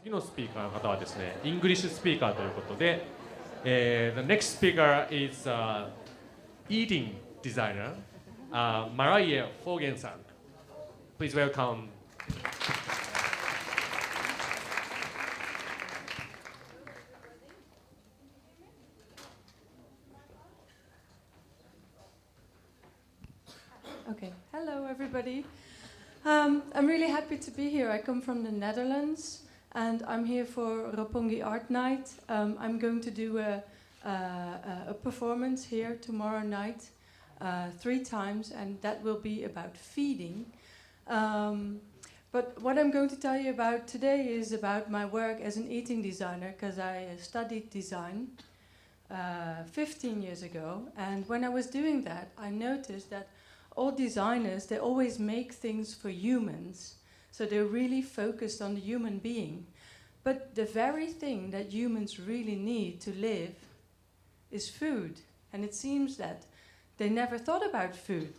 次のスピーカーの方はですね、イングリッシュスピーカーということで、the next speaker is eating designer, Maria Vogelzang. Please welcome. Okay, hello everybody. I'm really happy to be here. I come from the Netherlands and I'm here for Roppongi Art Night. I'm going to do a performance here tomorrow night 3 times, and that will be about feeding. But what I'm going to tell you about today is about my work as an eating designer, because I studied design 15 years ago, and when I was doing that I noticed that all designers, they always make things for humans, so they're really focused on the human being. But the very thing that humans really need to live is food, and it seems that they never thought about food.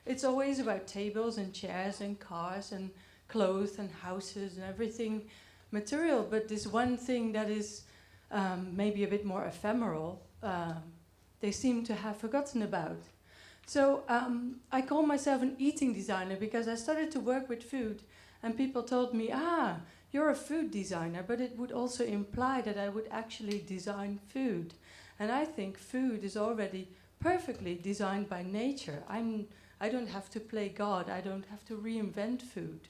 It's always about tables and chairs and cars and clothes and houses and everything material, but this one thing that is maybe a bit more ephemeral, they seem to have forgotten about. So I call myself an eating designer because I started to work with food and people told me, you're a food designer, but it would also imply that I would actually design food. And I think food is already perfectly designed by nature. I don't have to play God, I don't have to reinvent food.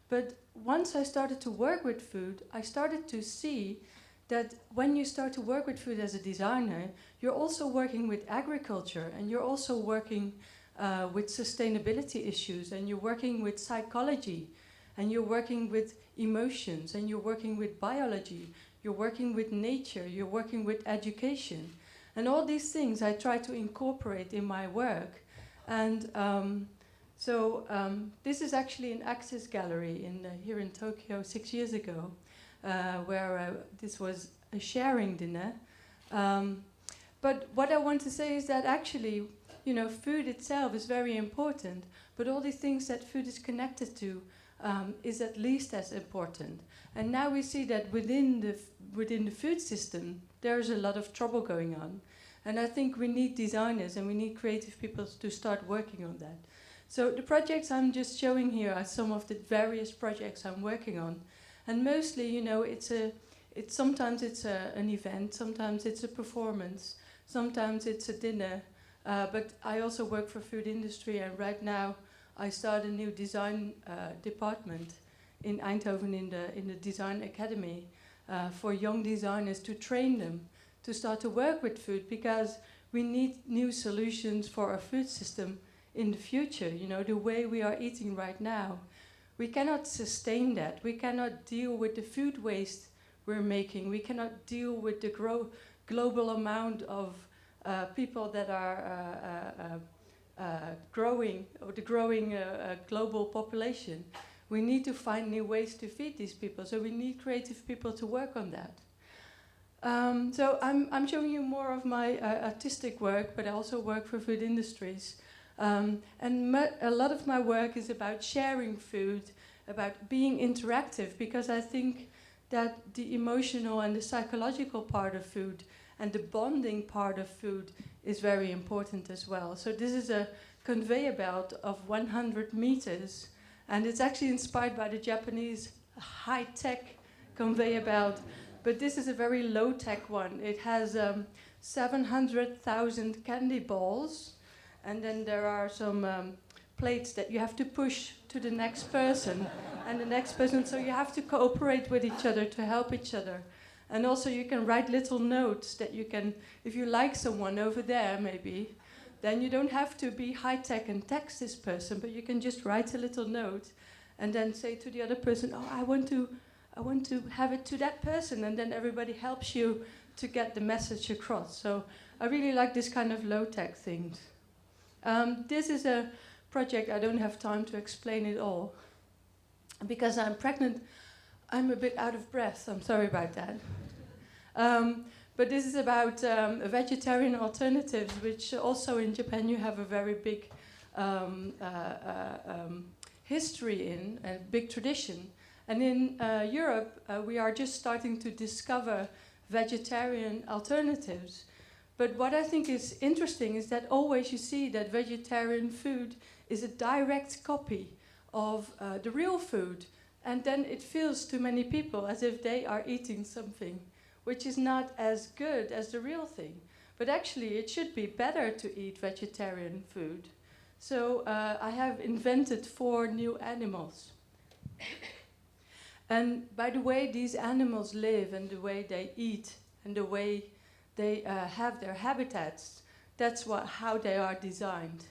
But once I started to work with food, I started to see that when you start to work with food as a designer, you're also working with agriculture, and you're also working with sustainability issues, and you're working with psychology, and you're working with emotions, and you're working with biology, you're working with nature, you're working with education. And all these things I try to incorporate in my work. And this is actually an Axis gallery here in Tokyo 6 years ago. Where this was a sharing dinner. But what I want to say is that actually, food itself is very important, but all the things that food is connected to is at least as important. And now we see that within the food system, there's a lot of trouble going on. And I think we need designers and we need creative people to start working on that. So the projects I'm just showing here are some of the various projects I'm working on. And mostly, sometimes it's an event, sometimes it's a performance, sometimes it's a dinner. But I also work for food industry, and right now I start a new design department in Eindhoven in the design academy for young designers to train them to start to work with food, because we need new solutions for our food system in the future. The way we are eating right now, we cannot sustain that. We cannot deal with the food waste we're making. We cannot deal with the global amount of people that are growing, or the growing global population. We need to find new ways to feed these people, so we need creative people to work on that. So I'm showing you more of my artistic work, but I also work for food industries. And a lot of my work is about sharing food, about being interactive, because I think that the emotional and the psychological part of food and the bonding part of food is very important as well. So this is a conveyor belt of 100 meters, and it's actually inspired by the Japanese high-tech conveyor belt, but this is a very low-tech one. It has 700,000 candy balls, and then there are some plates that you have to push to the next person and the next person. So you have to cooperate with each other to help each other. And also you can write little notes that you can, if you like someone over there maybe, then you don't have to be high-tech and text this person, but you can just write a little note and then say to the other person, I want to have it to that person, and then everybody helps you to get the message across. So I really like this kind of low-tech things. This is a project, I don't have time to explain it all. Because I'm pregnant, I'm a bit out of breath, I'm sorry about that. But this is about vegetarian alternatives, which also in Japan you have a very big history in, a big tradition. And in Europe, we are just starting to discover vegetarian alternatives. But what I think is interesting is that always you see that vegetarian food is a direct copy of the real food. And then it feels to many people as if they are eating something which is not as good as the real thing. But actually, it should be better to eat vegetarian food. So I have invented 4 new animals. And by the way these animals live and the way they eat and the way they have their habitats, that's how they are designed.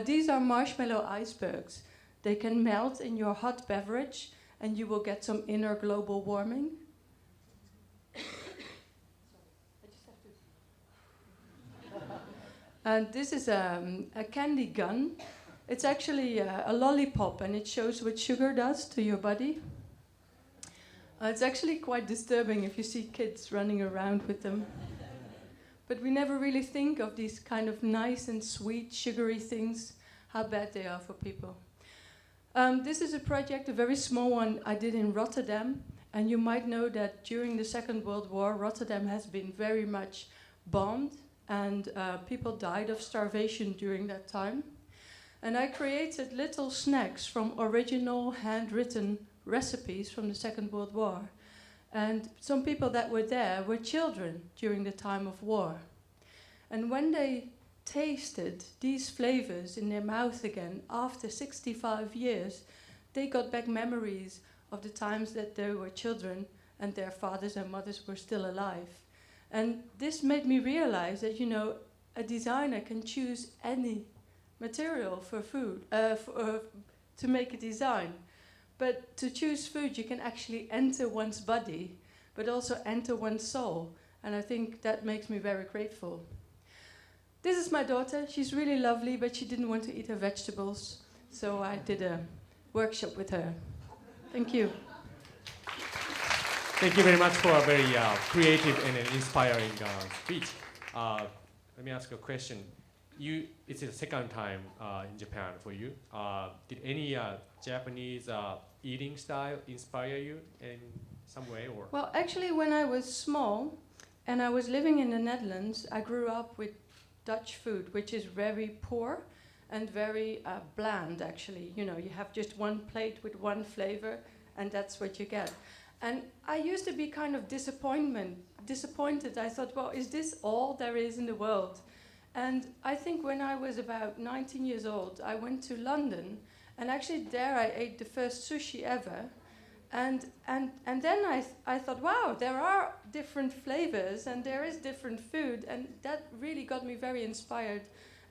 These are marshmallow icebergs. They can melt in your hot beverage and you will get some inner global warming. And this is a candy gun. It's actually a lollipop and it shows what sugar does to your body. It's actually quite disturbing if you see kids running around with them. But we never really think of these kind of nice and sweet, sugary things, how bad they are for people. This is a project, a very small one I did in Rotterdam. And you might know that during the Second World War, Rotterdam has been very much bombed. And people died of starvation during that time. And I created little snacks from original handwritten recipes from the Second World War. And some people that were there were children during the time of war. And when they tasted these flavors in their mouth again after 65 years, they got back memories of the times that they were children and their fathers and mothers were still alive. And this made me realize that, you know, a designer can choose any material for food, to make a design. But to choose food, you can actually enter one's body, but also enter one's soul. And I think that makes me very grateful. This is my daughter. She's really lovely, but she didn't want to eat her vegetables. So I did a workshop with her. Thank you. Thank you very much for a very creative and inspiring speech. Let me ask you a question. It's the second time in Japan for you. Did any Japanese eating style inspire you in some way? Or? Well, actually, when I was small and I was living in the Netherlands, I grew up with Dutch food, which is very poor and very bland, actually. You know, you have just one plate with one flavor, and that's what you get. And I used to be kind of disappointed. I thought, well, is this all there is in the world? And I think when I was about 19 years old, I went to London, and actually there I ate the first sushi ever. And then I thought, wow, there are different flavors and there is different food, and that really got me very inspired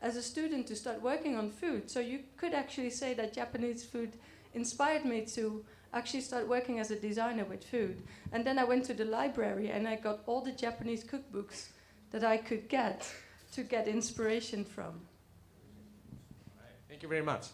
as a student to start working on food. So you could actually say that Japanese food inspired me to actually start working as a designer with food. And then I went to the library and I got all the Japanese cookbooks that I could get to get inspiration from. Thank you very much.